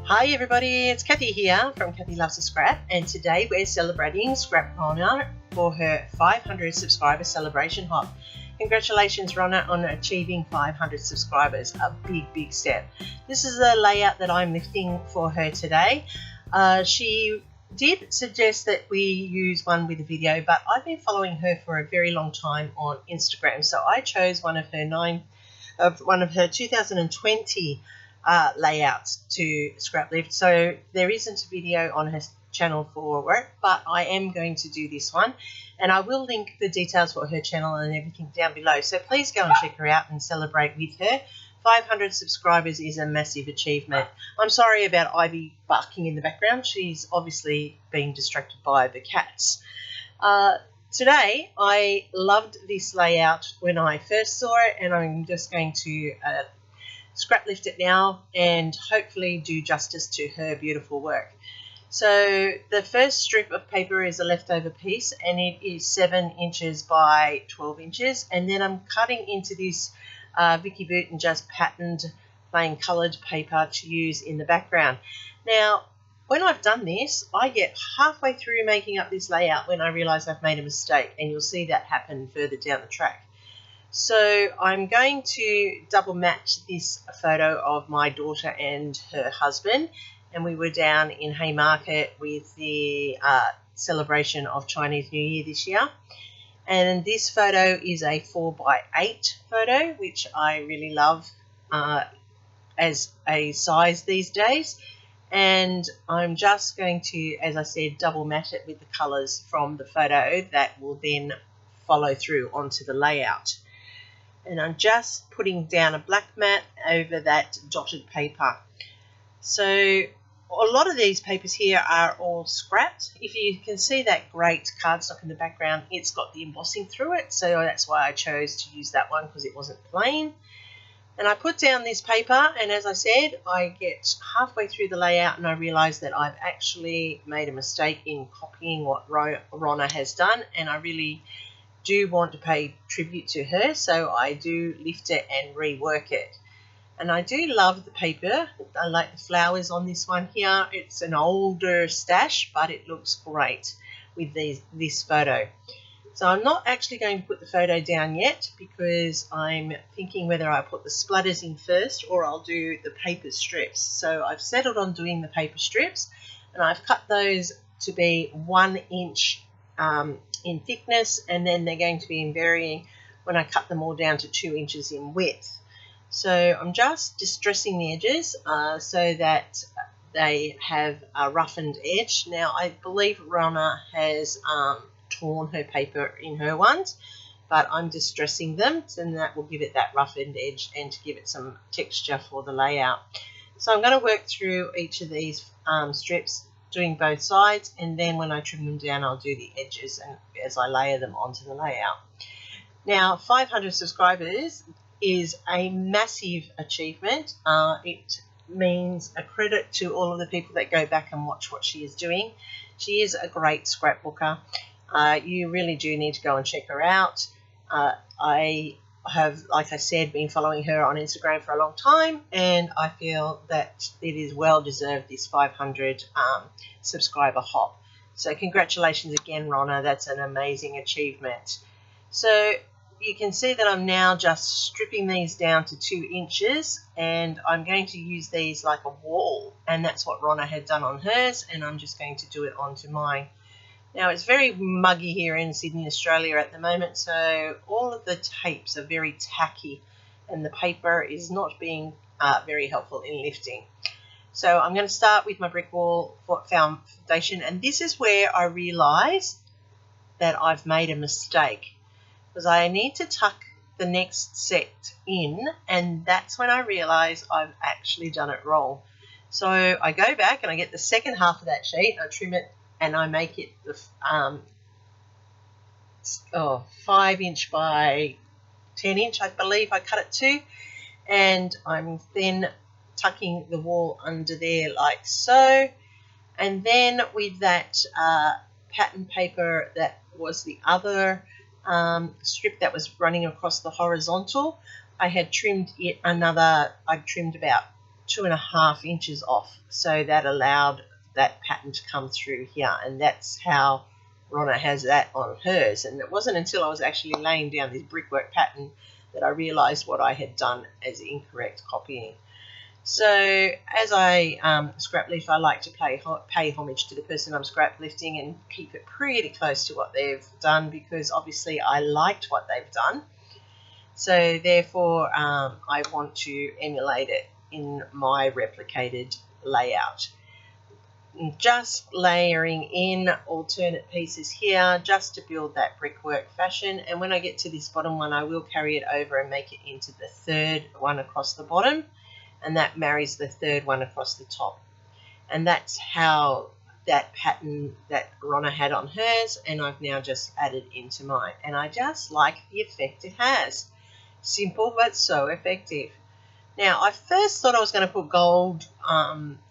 Hi everybody, it's Kathy here from Kathy Loves a Scrap, and today we're celebrating Scrap Rona for her 500 subscriber celebration hop. Congratulations Rona on achieving 500 subscribers, a big step. This is the layout that I'm lifting for her today. She did suggest that we use one with a video, but I've been following her for a very long time on Instagram, so I chose one of her 2020 layouts to scrap lift. So there isn't a video on her channel for it, but I am going to do this one, and I will link the details for her channel and everything down below, so please go and check her out and celebrate with her. 500 subscribers is a massive achievement. I'm sorry about Ivy barking in the background. She's obviously being distracted by the cats. Today I loved this layout when I first saw it, and I'm just going to scrap lift it now and hopefully do justice to her beautiful work. So the first strip of paper is a leftover piece, and it is 7 inches by 12 inches, and then I'm cutting into this Vicky Bouton just patterned plain coloured paper to use in the background. Now when I've done this, I get halfway through making up this layout when I realise I've made a mistake, and you'll see that happen further down the track. So I'm going to double match this photo of my daughter and her husband, and we were down in Haymarket with the celebration of Chinese New Year this year. And this photo is a 4x8 photo, which I really love as a size these days. And I'm just going to, as I said, double match it with the colours from the photo that will then follow through onto the layout. And I'm just putting down a black mat over that dotted paper. So a lot of these papers here are all scrapped. If you can see that great cardstock in the background, it's got the embossing through it, so that's why I chose to use that one, because it wasn't plain. And I put down this paper, and as I said, I get halfway through the layout and I realise that I've actually made a mistake in copying what Rona has done, and I really do want to pay tribute to her, so I do lift it and rework it. And I do love the paper. I like the flowers on this one here. It's an older stash, but it looks great with this photo. So I'm not actually going to put the photo down yet, because I'm thinking whether I put the splatters in first or I'll do the paper strips. So I've settled on doing the paper strips, and I've cut those to be 1 inch in thickness, and then they're going to be in varying when I cut them all down to 2 inches in width. So I'm just distressing the edges so that they have a roughened edge. Now I believe Rona has torn her paper in her ones, but I'm distressing them, and that will give it that roughened edge and to give it some texture for the layout. So I'm going to work through each of these strips, doing both sides, and then when I trim them down I'll do the edges and as I layer them onto the layout. Now 500 subscribers is a massive achievement. It means a credit to all of the people that go back and watch what she is doing. She is a great scrapbooker. You really do need to go and check her out. I have, like I said, been following her on Instagram for a long time, and I feel that it is well deserved, this 500 subscriber hop. So congratulations again, Rona. That's an amazing achievement. So you can see that I'm now just stripping these down to 2 inches, and I'm going to use these like a wall, and that's what Rona had done on hers, and I'm just going to do it onto mine. Now it's very muggy here in Sydney, Australia at the moment, so all of the tapes are very tacky and the paper is not being very helpful in lifting. So I'm going to start with my brick wall foundation, and this is where I realise that I've made a mistake, because I need to tuck the next set in, and that's when I realise I've actually done it wrong. So I go back and I get the second half of that sheet, I trim it, and I make it the 5 inch by 10 inch, I believe I cut it to, and I'm then tucking the wall under there like so. And then with that pattern paper that was the other strip that was running across the horizontal, I had trimmed it I trimmed about 2.5 inches off, so that allowed that pattern to come through here, and that's how Rona has that on hers. And it wasn't until I was actually laying down this brickwork pattern that I realized what I had done as incorrect copying. So as I scrap lift, I like to pay homage to the person I'm scrap lifting and keep it pretty close to what they've done, because obviously I liked what they've done. So therefore I want to emulate it in my replicated layout. Just layering in alternate pieces here just to build that brickwork fashion, and when I get to this bottom one I will carry it over and make it into the third one across the bottom, and that marries the third one across the top. And that's how that pattern that Rona had on hers, and I've now just added into mine, and I just like the effect it has. Simple but so effective. Now I first thought I was going to put gold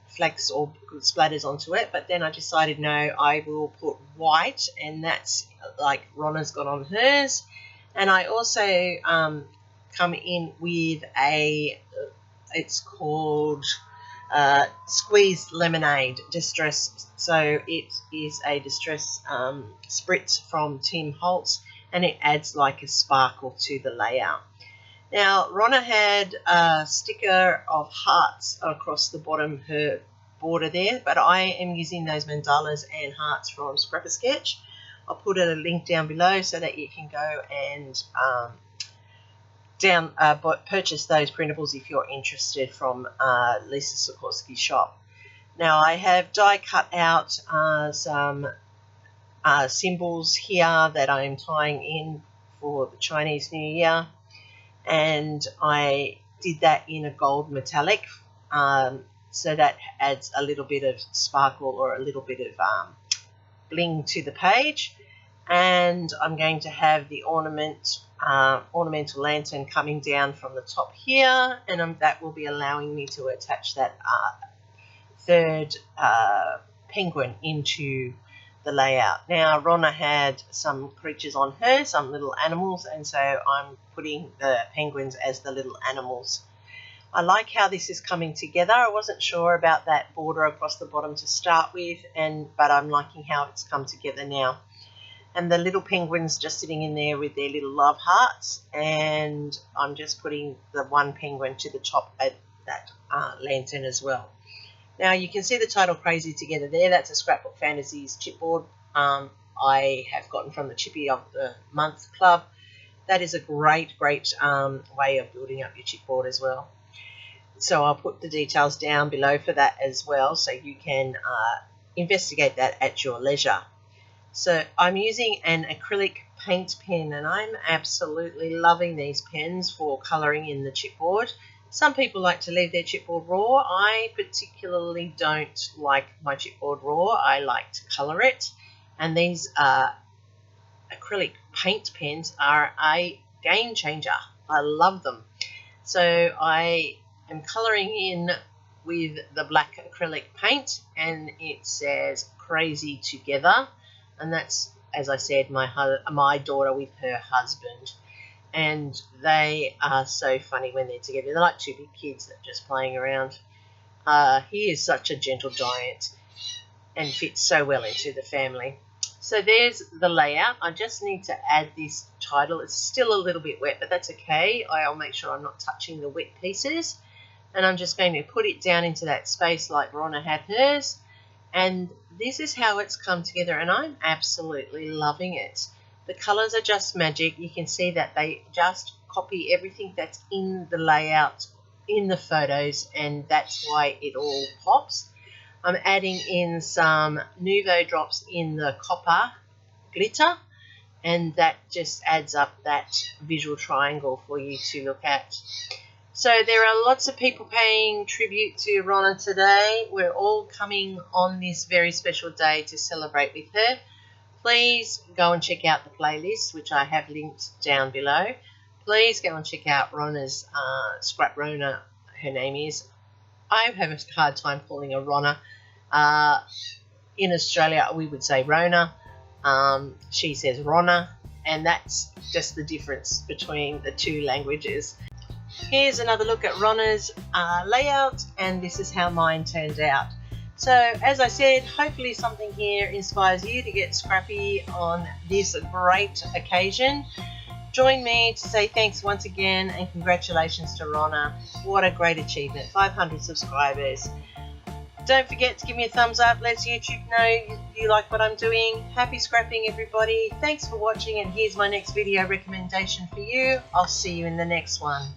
flecks or splatters onto it, but then I decided no, I will put white, and that's like Rona's got on hers. And I also come in with it's called squeezed lemonade distress. So it is a distress spritz from Tim Holtz, and it adds like a sparkle to the layout. Now, Rona had a sticker of hearts across the bottom, her border there, but I am using those mandalas and hearts from Scrapper Sketch. I'll put a link down below so that you can go and purchase those printables if you're interested from Lisa Sikorsky's shop. Now, I have die cut out some symbols here that I'm tying in for the Chinese New Year. And I did that in a gold metallic, so that adds a little bit of sparkle or a little bit of bling to the page. And I'm going to have the ornamental lantern coming down from the top here, and that will be allowing me to attach that third penguin into the layout. Now, Rona had some creatures on her, some little animals, and so I'm putting the penguins as the little animals. I like how this is coming together. I wasn't sure about that border across the bottom to start with, but I'm liking how it's come together now. And the little penguins just sitting in there with their little love hearts, and I'm just putting the one penguin to the top of that lantern as well. Now you can see the title Crazy Together there. That's a Scrapbook Fantasies chipboard I have gotten from the Chippy of the Month Club. That is a great way of building up your chipboard as well. So I'll put the details down below for that as well, so you can investigate that at your leisure. So I'm using an acrylic paint pen, and I'm absolutely loving these pens for colouring in the chipboard. Some people like to leave their chipboard raw. I particularly don't like my chipboard raw. I like to colour it. And these acrylic paint pens are a game changer. I love them. So I am colouring in with the black acrylic paint, and it says Crazy Together. And that's, as I said, my daughter with her husband. And they are so funny when they're together. They're like two big kids that are just playing around. He is such a gentle giant and fits so well into the family. So there's the layout. I just need to add this title. It's still a little bit wet, but that's okay. I'll make sure I'm not touching the wet pieces. And I'm just going to put it down into that space like Rona had hers. And this is how it's come together, and I'm absolutely loving it. The colours are just magic. You can see that they just copy everything that's in the layout, in the photos, and that's why it all pops. I'm adding in some Nuvo drops in the copper glitter, and that just adds up that visual triangle for you to look at. So there are lots of people paying tribute to Rona today. We're all coming on this very special day to celebrate with her. Please go and check out the playlist, which I have linked down below. Please go and check out Rona's Scrap Rona, her name is. I have a hard time calling her Rona. In Australia, we would say Rona. She says Rona, and that's just the difference between the two languages. Here's another look at Rona's layout, and this is how mine turned out. So as I said, hopefully something here inspires you to get scrappy on this great occasion. Join me to say thanks once again and congratulations to Rona. What a great achievement, 500 subscribers. Don't forget to give me a thumbs up, lets YouTube know you like what I'm doing. Happy scrapping everybody. Thanks for watching, and here's my next video recommendation for you. I'll see you in the next one.